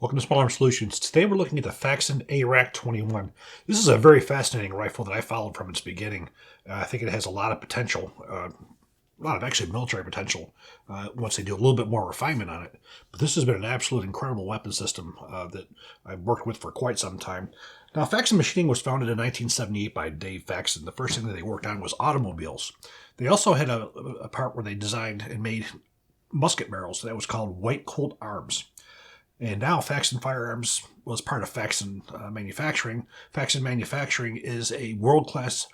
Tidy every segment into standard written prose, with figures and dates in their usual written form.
Welcome to Small Arms Solutions. Today we're looking at the Faxon ARAK-21. This is a very fascinating rifle that I followed from its beginning. I think it has a lot of potential, a lot of actually military potential once they do a little bit more refinement on it. But this has been an absolute incredible weapon system that I've worked with for quite some time. Now, Faxon Machining was founded in 1978 by Dave Faxon. The first thing that they worked on was automobiles. They also had a part where they designed and made musket barrels. That was called White Colt Arms. And now Faxon Firearms was part of Faxon Manufacturing. Faxon Manufacturing is a world-class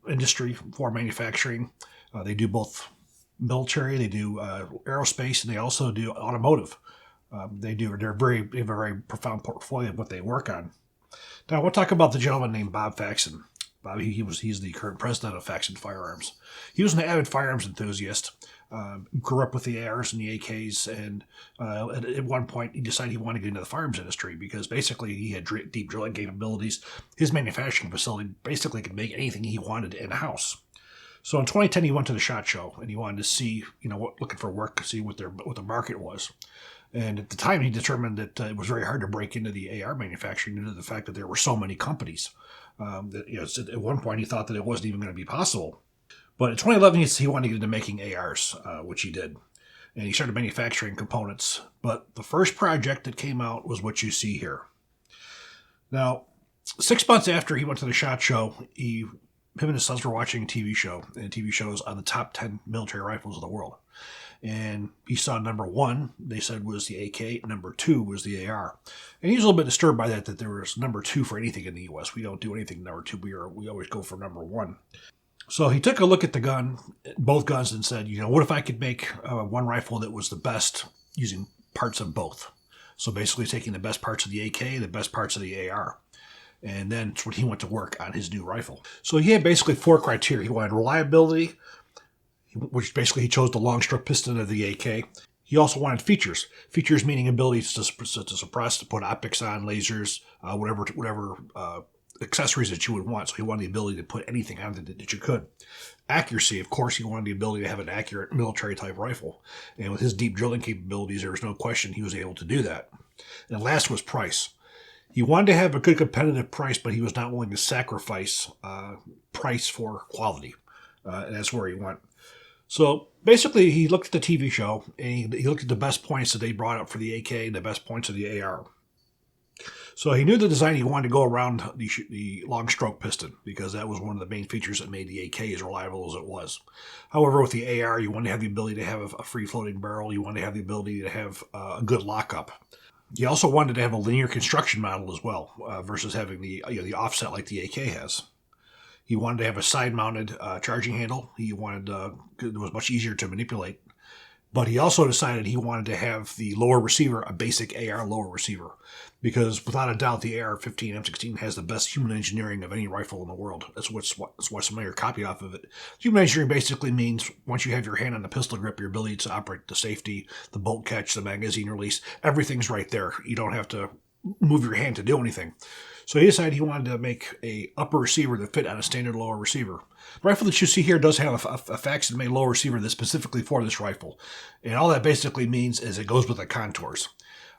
industry for manufacturing. They do both military, they do aerospace, and they also do automotive. They're have a very profound portfolio of what they work on. Now we'll talk about the gentleman named Bob Faxon. Bob, he's the current president of Faxon Firearms. He was an avid firearms enthusiast. Grew up with the ARs and the AKs, and at one point he decided he wanted to get into the firearms industry because basically he had deep drilling capabilities. His manufacturing facility basically could make anything he wanted in-house. So in 2010 he went to the SHOT Show and he wanted to see, looking for work, see what the market was. And at the time he determined that it was very hard to break into the AR manufacturing due to the fact that there were so many companies. At one point he thought that it wasn't even going to be possible. But in 2011, he wanted to get into making ARs, which he did. And he started manufacturing components. But the first project that came out was what you see here. Now, 6 months after he went to the SHOT Show, him and his sons were watching a TV show. And the TV show was on the top 10 military rifles of the world. And he saw number one, they said, was the AK. Number two was the AR. And he was a little bit disturbed by that there was number two for anything in the U.S. We don't do anything number two. We always go for number one. So he took a look at both guns, and said, what if I could make one rifle that was the best using parts of both? So basically taking the best parts of the AK, the best parts of the AR. And then it's when he went to work on his new rifle. So he had basically four criteria. He wanted reliability, which basically he chose the long stroke piston of the AK. He also wanted features. Features meaning ability to suppress, to put optics on, lasers, whatever accessories that you would want. So he wanted the ability to put anything on it that you could. Accuracy, of course, he wanted the ability to have an accurate military type rifle. And with his deep drilling capabilities, there was no question he was able to do that. And last was price. He wanted to have a good competitive price, but he was not willing to sacrifice price for quality. And that's where he went. So basically, he looked at the TV show, and he looked at the best points that they brought up for the AK and the best points of the AR. So he knew the design he wanted to go around the long stroke piston because that was one of the main features that made the AK as reliable as it was. However, with the AR, you wanted to have the ability to have a free-floating barrel. You wanted to have the ability to have a good lockup. You also wanted to have a linear construction model as well versus having the offset like the AK has. He wanted to have a side-mounted charging handle. He wanted it was much easier to manipulate. But he also decided he wanted to have the lower receiver, a basic AR lower receiver, because without a doubt, the AR-15 M16 has the best human engineering of any rifle in the world. That's why somebody are copied off of it. Human engineering basically means once you have your hand on the pistol grip, your ability to operate the safety, the bolt catch, the magazine release, everything's right there. You don't have to move your hand to do anything. So he decided he wanted to make a upper receiver that fit on a standard lower receiver. The rifle that you see here does have a Faxon-made lower receiver that's specifically for this rifle. And all that basically means is it goes with the contours.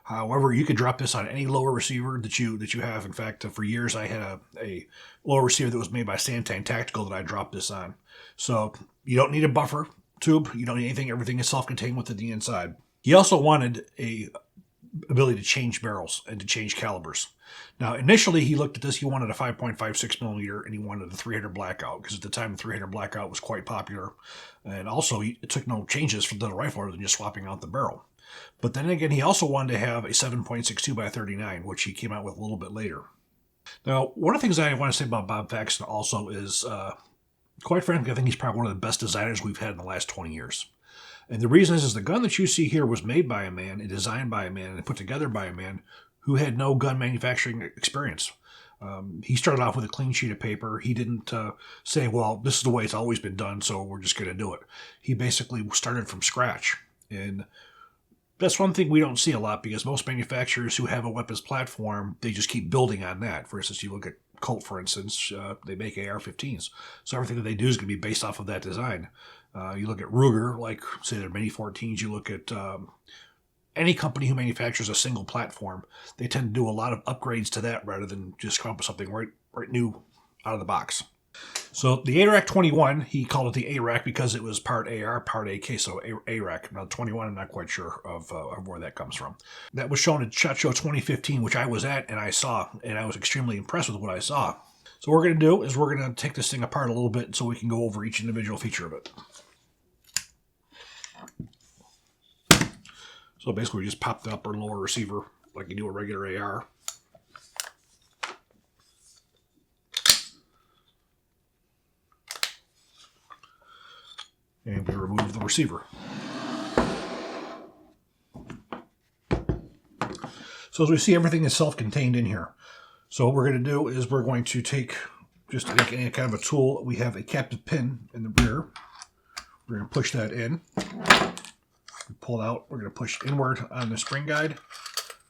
However, you could drop this on any lower receiver that you have. In fact, for years I had a lower receiver that was made by Santan Tactical that I dropped this on. So you don't need a buffer tube. You don't need anything. Everything is self-contained within the inside. He also wanted a ability to change barrels and to change calibers. Now, initially, he looked at this. He wanted a 5.56 millimeter, and he wanted the 300 blackout, because at the time, the 300 blackout was quite popular. And also, it took no changes for the rifle other than just swapping out the barrel. But then again, he also wanted to have a 7.62 by 39, which he came out with a little bit later. Now, one of the things I want to say about Bob Faxon also is, quite frankly, I think he's probably one of the best designers we've had in the last 20 years. And the reason is the gun that you see here was made by a man and designed by a man and put together by a man who had no gun manufacturing experience. He started off with a clean sheet of paper. He didn't say, well, this is the way it's always been done, so we're just going to do it. He basically started from scratch. And that's one thing we don't see a lot because most manufacturers who have a weapons platform, they just keep building on that. For instance, you look at Colt, for instance, they make AR-15s. So everything that they do is going to be based off of that design. You look at Ruger, like, say, their Mini 14s. You look at any company who manufactures a single platform, they tend to do a lot of upgrades to that rather than just come up with something right new out of the box. So the ARAK-21, he called it the ARAK because it was part AR, part AK, so ARAK. Now 21, I'm not quite sure of where that comes from. That was shown at SHOT Show 2015, which I was at and I saw, and I was extremely impressed with what I saw. So what we're going to do is we're going to take this thing apart a little bit so we can go over each individual feature of it. So basically we just pop the upper and lower receiver like you do a regular AR. And we remove the receiver. So as we see, everything is self-contained in here. So what we're going to do is we're going to take, just like any kind of a tool, we have a captive pin in the rear. We're going to push that in. We pull out. We're going to push inward on the spring guide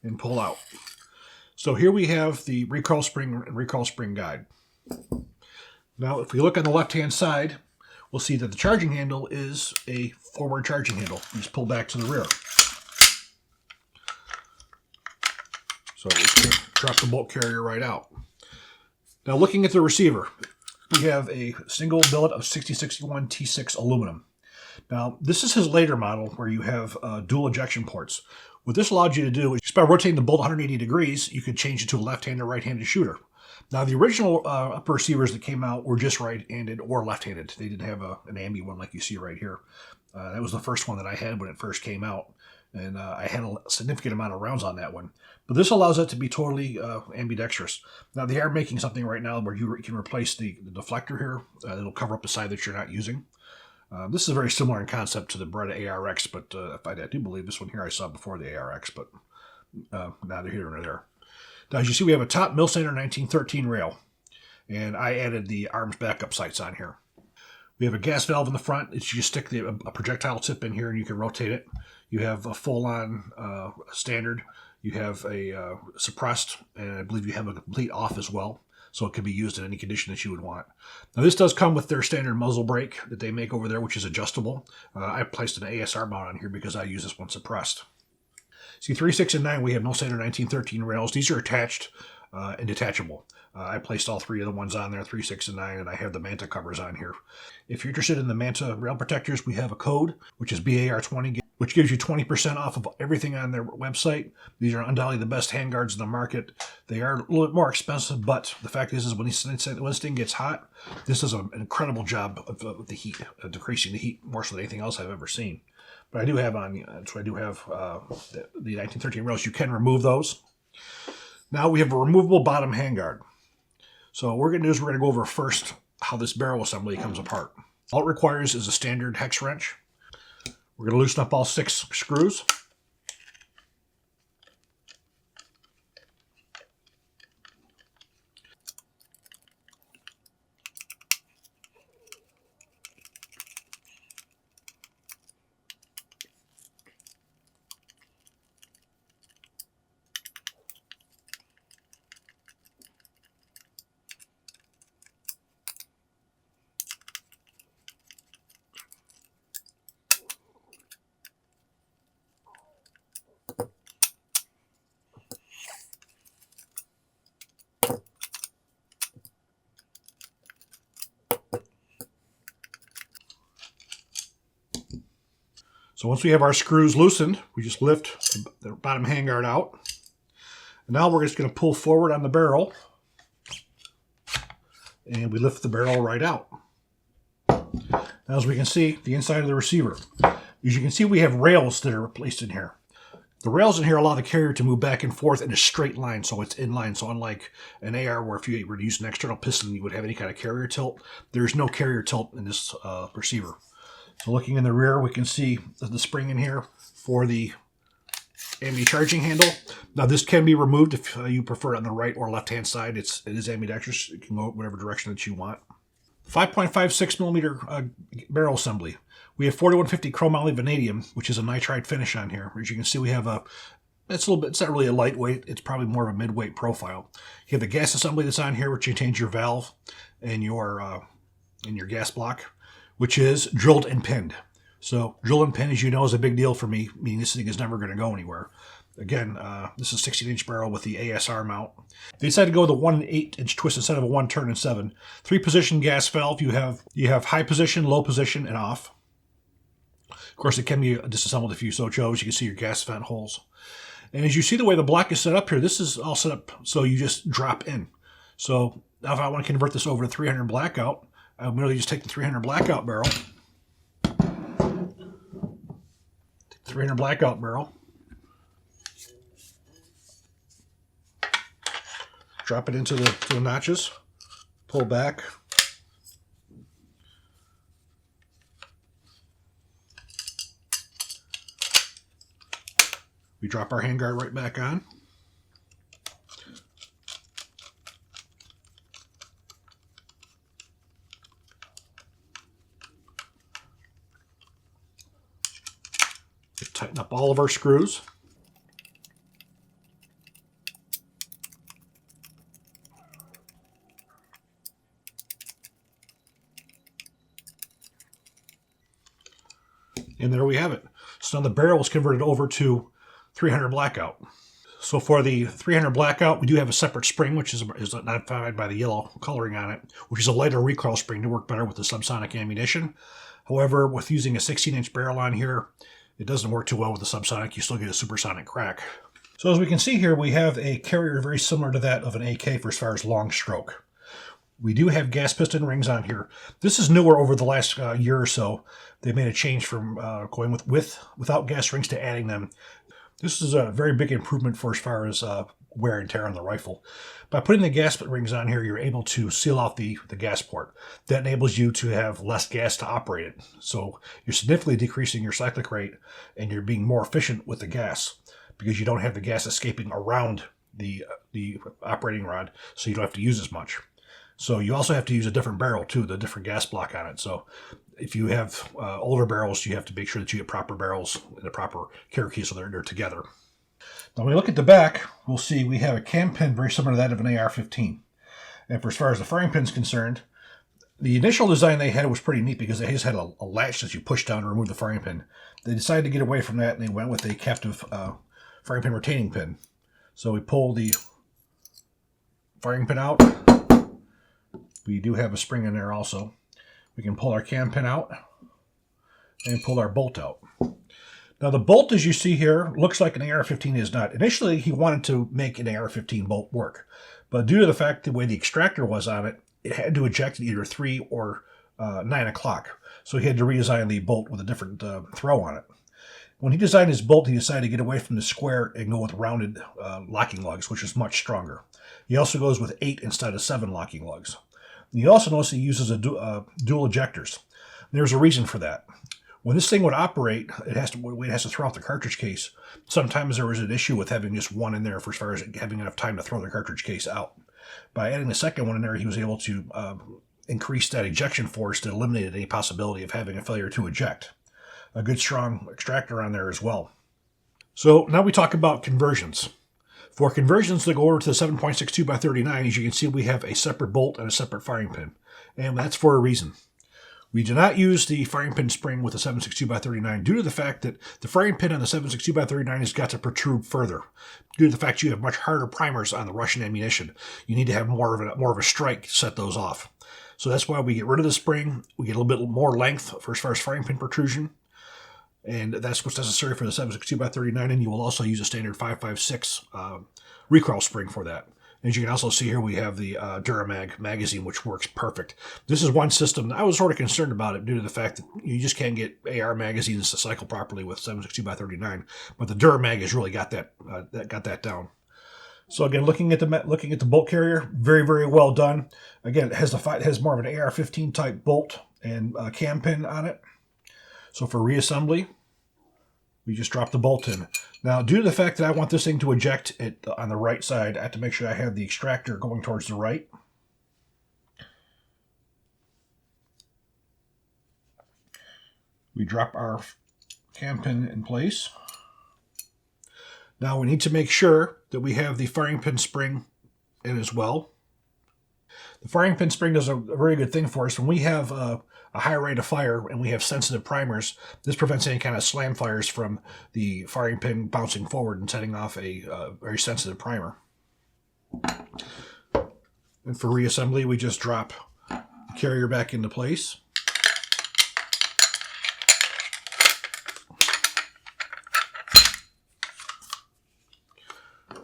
and pull out. So here we have the recoil spring and recoil spring guide. Now if we look on the left-hand side, we'll see that the charging handle is a forward charging handle. You just pull back to the rear. So we can drop the bolt carrier right out. Now looking at the receiver, we have a single billet of 6061 T6 aluminum. Now this is his later model where you have dual ejection ports. What this allowed you to do is just by rotating the bolt 180 degrees, you could change it to a left-handed or right-handed shooter. Now, the original upper receivers that came out were just right-handed or left-handed. They didn't have an ambi one like you see right here. That was the first one that I had when it first came out, and I had a significant amount of rounds on that one. But this allows it to be totally ambidextrous. Now, they are making something right now where you can replace the deflector here. It'll cover up the side that you're not using. This is very similar in concept to the Beretta ARX, but I do believe this one here I saw before the ARX, but neither here nor there. Now, as you see, we have a top Millsander 1913 rail, and I added the arms backup sights on here. We have a gas valve in the front. It's, you stick a projectile tip in here, and you can rotate it. You have a full-on standard. You have a suppressed, and I believe you have a complete off as well, so it can be used in any condition that you would want. Now, this does come with their standard muzzle brake that they make over there, which is adjustable. I placed an ASR mount on here because I use this one suppressed. See, 3, 6, and 9, we have Millsander 1913 rails. These are attached and detachable. I placed all three of the ones on there, 3, 6, and 9, and I have the Manta covers on here. If you're interested in the Manta rail protectors, we have a code, which is BAR20, which gives you 20% off of everything on their website. These are undoubtedly the best handguards in the market. They are a little bit more expensive, but the fact is when this thing gets hot, this does an incredible job of the heat, decreasing the heat more so than anything else I've ever seen. But I do have on, so I do have the 1913 rails. You can remove those. Now we have a removable bottom handguard. So what we're going to do is we're going to go over first how this barrel assembly comes apart. All it requires is a standard hex wrench. We're going to loosen up all 6 screws. So once we have our screws loosened, we just lift the bottom handguard out. And now we're just going to pull forward on the barrel. And we lift the barrel right out. Now as we can see, the inside of the receiver. As you can see, we have rails that are placed in here. The rails in here allow the carrier to move back and forth in a straight line, so it's in line. So unlike an AR where if you were to use an external piston, you would have any kind of carrier tilt. There's no carrier tilt in this receiver. So looking in the rear, we can see the spring in here for the ambi charging handle. Now this can be removed if you prefer it on the right or left-hand side. It is ambidextrous. You can go whatever direction that you want. 5.56 millimeter barrel assembly. We have 4150 chromoly vanadium, which is a nitride finish on here. As you can see, we have it's not really a lightweight. It's probably more of a mid-weight profile. You have the gas assembly that's on here, which contains your valve and your gas block, which is drilled and pinned. So drilling pin, as you know, is a big deal for me, meaning this thing is never going to go anywhere. Again, this is a 16-inch barrel with the ASR mount. They decided to go with a 1 8-inch twist instead of a 1 turn and 7. 3-position gas valve. You have high position, low position, and off. Of course, it can be disassembled if you so chose. You can see your gas vent holes. And as you see the way the block is set up here, this is all set up so you just drop in. So now if I want to convert this over to 300 blackout, I merely just take the 300 blackout barrel. 300 blackout barrel. Drop it into the notches. Pull back. We drop our handguard right back on. Tighten up all of our screws. And there we have it. So now the barrel is converted over to 300 blackout. So for the 300 blackout, we do have a separate spring, which is identified by the yellow coloring on it, which is a lighter recoil spring to work better with the subsonic ammunition. However, with using a 16-inch barrel on here, it doesn't work too well with the subsonic. You still get a supersonic crack. So as we can see here, we have a carrier very similar to that of an AK for as far as long stroke. We do have gas piston rings on here. This is newer over the last year or so. They made a change from going without gas rings to adding them. This is a very big improvement for as far as wear and tear on the rifle. By putting the gas rings on here, you're able to seal off the gas port. That enables you to have less gas to operate it. So you're significantly decreasing your cyclic rate, and you're being more efficient with the gas because you don't have the gas escaping around the operating rod, so you don't have to use as much. So you also have to use a different barrel too, the different gas block on it. So if you have older barrels, you have to make sure that you get proper barrels in the proper carrier key so they're together. Now when we look at the back, we'll see we have a cam pin very similar to that of an AR-15. And for as far as the firing pin is concerned, the initial design they had was pretty neat because they just had a latch that you push down to remove the firing pin. They decided to get away from that and they went with a captive firing pin retaining pin. So we pull the firing pin out. We do have a spring in there also. We can pull our cam pin out and pull our bolt out. Now the bolt, as you see here, looks like an AR-15 is not. Initially, he wanted to make an AR-15 bolt work, but due to the fact the way the extractor was on it, it had to eject at either 3 or 9 o'clock. So he had to redesign the bolt with a different throw on it. When he designed his bolt, he decided to get away from the square and go with rounded locking lugs, which is much stronger. He also goes with 8 instead of 7 locking lugs. You also notice he uses dual ejectors. There's a reason for that. When this thing would operate, it has to throw out the cartridge case. Sometimes there was an issue with having just one in there for as far as having enough time to throw the cartridge case out. By adding the second one in there, he was able to increase that ejection force that eliminated any possibility of having a failure to eject. A good strong extractor on there as well. So now we talk about conversions. For conversions that go over to the 7.62 by 39, as you can see, we have a separate bolt and a separate firing pin. And that's for a reason. We do not use the firing pin spring with the 7.62 by 39 due to the fact that the firing pin on the 7.62 by 39 has got to protrude further. Due to the fact you have much harder primers on the Russian ammunition, you need to have more of a strike to set those off. So that's why we get rid of the spring. We get a little bit more length for as far as firing pin protrusion. And that's what's necessary for the 7.62 by 39, and you will also use a standard 5.56 recoil spring for that. As you can also see here, we have the Duramag magazine, which works perfect. This is one system. I was sort of concerned about it due to the fact that you just can't get AR magazines to cycle properly with 7.62 by 39, but the Duramag has really got that down. So again, looking at the bolt carrier, very, very well done. Again, it has more of an AR-15 type bolt and cam pin on it. So for reassembly, we just drop the bolt in. Now, due to the fact that I want this thing to eject it on the right side, I have to make sure I have the extractor going towards the right. We drop our cam pin in place. Now we need to make sure that we have the firing pin spring in as well. The firing pin spring does a very good thing for us. When we have a high rate of fire and we have sensitive primers, this prevents any kind of slam fires from the firing pin bouncing forward and setting off a very sensitive primer. And for reassembly, we just drop the carrier back into place.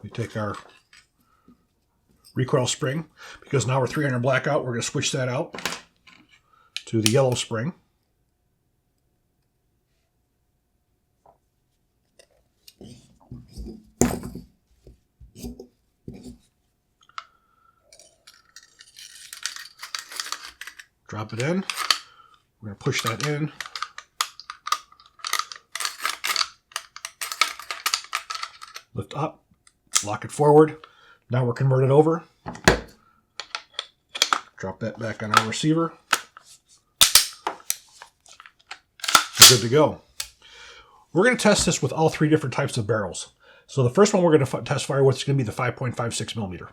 We take our recoil spring, because now we're 300 blackout, we're going to switch that out to the yellow spring. Drop it in. We're going to push that in. Lift up, lock it forward. Now we're converted over. Drop that back on our receiver. We're good to go. We're going to test this with all 3 different types of barrels. So the first one we're going to test fire with is going to be the 5.56 millimeter.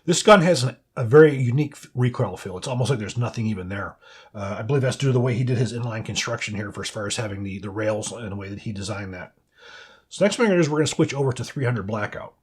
This gun has a very unique recoil feel. It's almost like there's nothing even there. I believe that's due to the way he did his inline construction here for as far as having the rails in the way that he designed that. So next thing we're going to do is we're going to switch over to 300 blackout.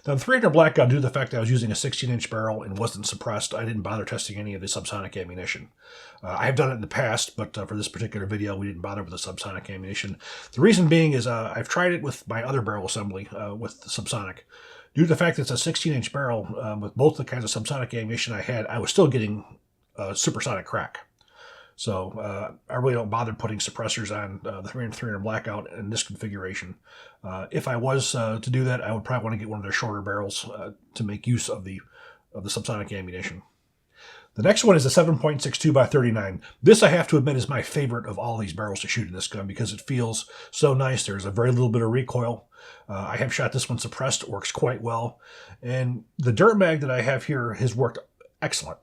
Now, the 300 Blackout, due to the fact that I was using a 16-inch barrel and wasn't suppressed, I didn't bother testing any of the subsonic ammunition. I have done it in the past, but for this particular video, we didn't bother with the subsonic ammunition. The reason being is I've tried it with my other barrel assembly with the subsonic. Due to the fact that it's a 16-inch barrel, with both the kinds of subsonic ammunition I had, I was still getting supersonic crack. So I really don't bother putting suppressors on the 300 Blackout in this configuration. If I was to do that, I would probably want to get one of their shorter barrels to make use of the subsonic ammunition. The next one is the 7.62 by 39. This, I have to admit, is my favorite of all these barrels to shoot in this gun because it feels so nice. There's a very little bit of recoil. I have shot this one suppressed. It works quite well. And the dirt mag that I have here has worked excellent.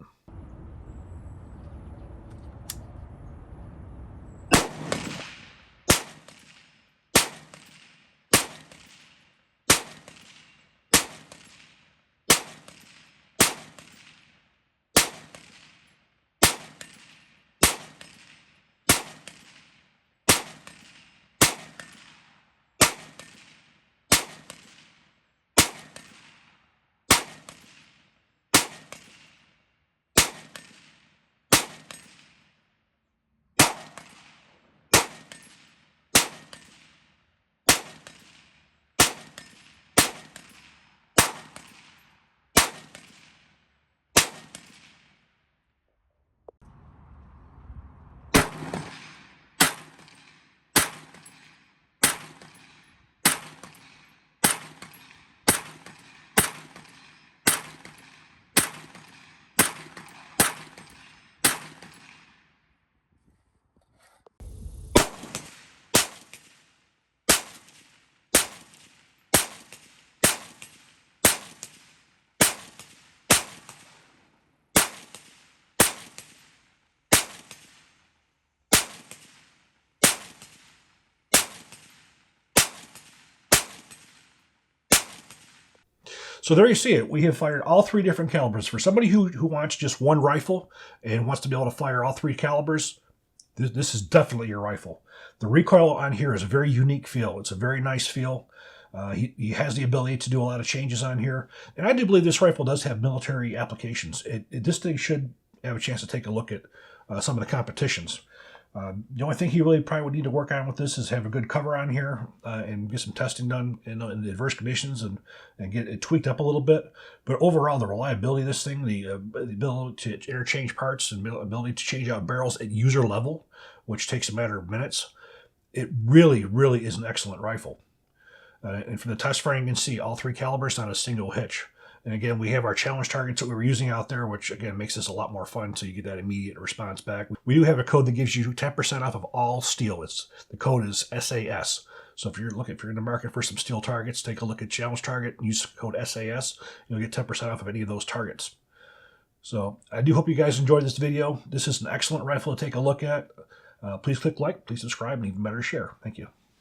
So there you see it. We have fired all three different calibers. For somebody who wants just one rifle and wants to be able to fire all three calibers, this is definitely your rifle. The recoil on here is a very unique feel. It's a very nice feel. He has the ability to do a lot of changes on here. And I do believe this rifle does have military applications. This thing should have a chance to take a look at some of the competitions. The only thing he really probably would need to work on with this is have a good cover on here and get some testing done in adverse conditions and get it tweaked up a little bit. But overall, the reliability of this thing, the ability to interchange parts and ability to change out barrels at user level, which takes a matter of minutes, it really, really is an excellent rifle. And from the test frame, you can see all three calibers on a single hitch. And again, we have our challenge targets that we were using out there, which again makes this a lot more fun so you get that immediate response back. We do have a code that gives you 10% off of all steel. The code is SAS. So if you're in the market for some steel targets, take a look at challenge target and use code SAS. You'll get 10% off of any of those targets. So I do hope you guys enjoyed this video. This is an excellent rifle to take a look at. Please click like, please subscribe, and even better share. Thank you.